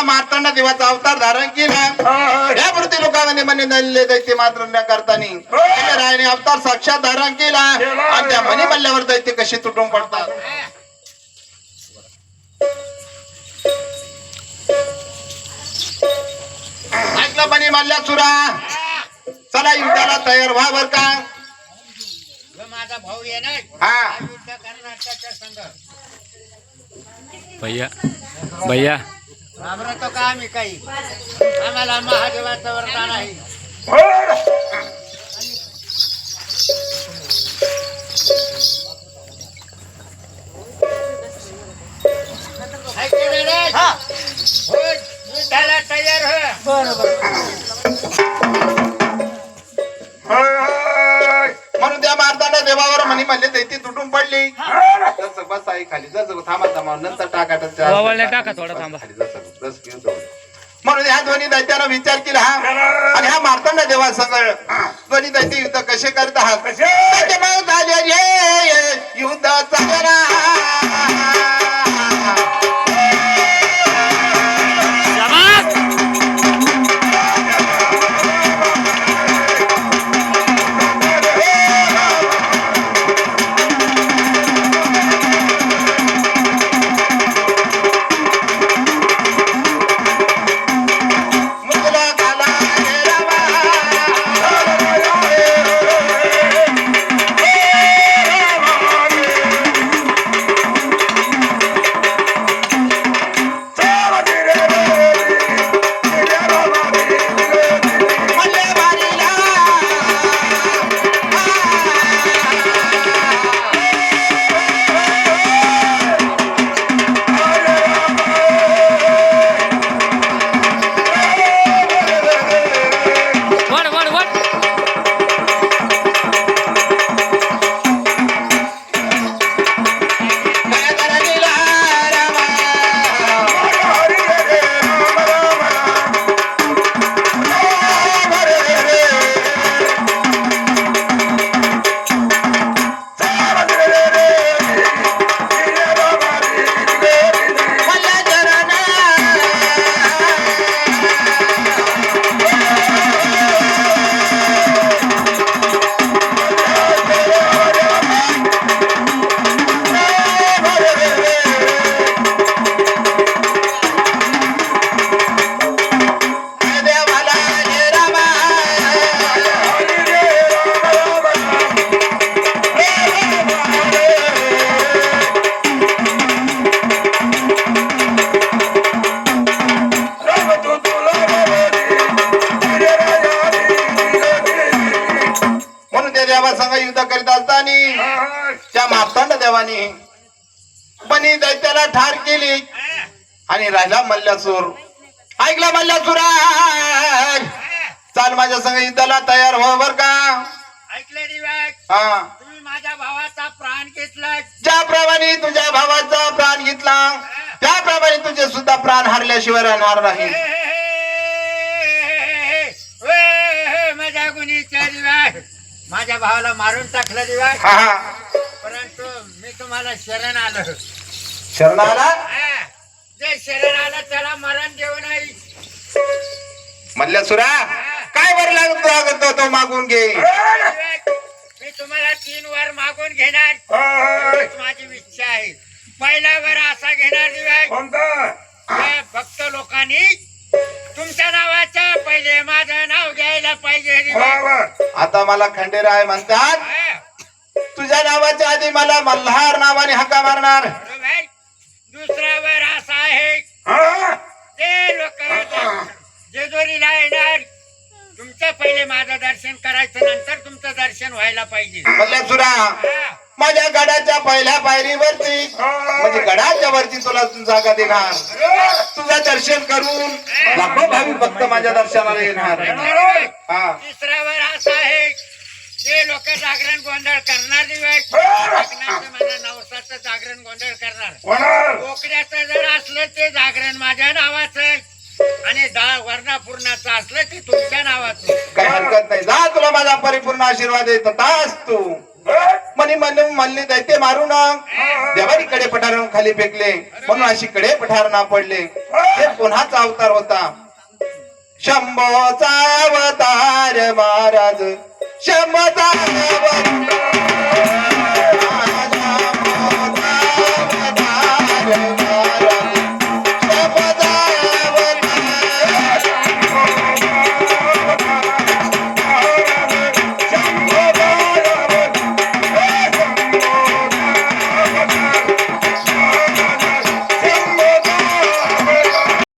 मार्तंड देवाचा अवतार धारण केला या वृत्ती लोकांनी मनी दैत्य मात्र न करतानी रायाने अवतार साक्षात धारण केला आणि त्या मनी मल्ल्यावर दैत्य कशी तुटून पडतात. ऐकलं मनी मल्ल्या चुरा चला युद्धाला तयार व्हा बर का. माझा भाऊ येणार हा युद्ध करणार त्याच्या संग. भैया भैया घाबरतो का आम्ही काही आम्हाला महादेवाचं वरदान आहे. युद्धाला तयार हो. म्हणून त्या मारताना देवावर म्हणी म्हणले दैती तुटून पडली. जसं बस आई खाली जसं थांबा थांबा नंतर टाका टाका थोडा थांबा. म्हणून ह्या दोन्ही दैत्यानं विचार केला आणि हा मारताना देवा सगळं दोन्ही दैत्य युद्ध कसे करत आहात युद्ध युद्ध करीत असताना त्या मार्तंड देवानी बनी दैत्याला ठार केली आणि राहिला मल्ल्यासूर. ऐकला मल्ल्यासूर चाल माझ्या संग युद्धाला तयार हो बर का. ऐकलं दिवाक हा तुम्ही माझ्या भावाचा प्राण घेतला ज्याप्रमाणे तुझ्या भावाचा प्राण घेतला त्याप्रमाणे तुझे सुद्धा प्राण हरल्याशिवाय राहणार नाही. माझ्या गुणीच्या दिवाक माझ्या भावाला मारून टाकलं दिवाक परंतु मी तुम्हाला शरण आलो. शरण आला जे शरण आलं त्याला मरण देऊ नाही. मल्ल्यासुरा काय वर लागतो तो मागून घे. मी तुम्हाला 3 वर मागून घेणार. माझी इच्छा आहे. पहिला वर असा घेणार दिवाक भक्त लोकांनी तुमच्या नावाच्या पहिले माझं नाव घ्यायला पाहिजे. आता मला खंडेराय म्हणतात तुझ्या नावाच्या आधी मला मल्हार नावाने हाका मारणार. दुसरा वर असा आहे ते लोक जेजुरीला येणार तुमचं पहिले माझं दर्शन करायचं नंतर तुमचं दर्शन व्हायला पाहिजे. मल्ल्यासुरा माझ्या गडाच्या पहिल्या पायरीवरती म्हणजे गडाच्या वरती तुला जागा देणार. तुझं दर्शन करून लाखो भाविक भक्त माझ्या दर्शनाला येणार. तिसरा वर असा आहे जे लोक जागरण गोंधळ करणार मला नवसाचं जागरण गोंधळ करणार. कोकड्याचं जर असलं ते जागरण माझ्या नावाचं आणि वर्णापूर्णाचं असलं ते तुमच्या नावाचं. काही हरकत नाही. जा तुला माझा परिपूर्ण आशीर्वाद येतो तास तू म्हणे मल्ले दैत्य मारून देवारीकडे पठार खाली फेकले म्हणून अशी कडे पठार ना पडले. हे पुन्हाचा अवतार होता. शंभोचा अवतार महाराज, शंभोचा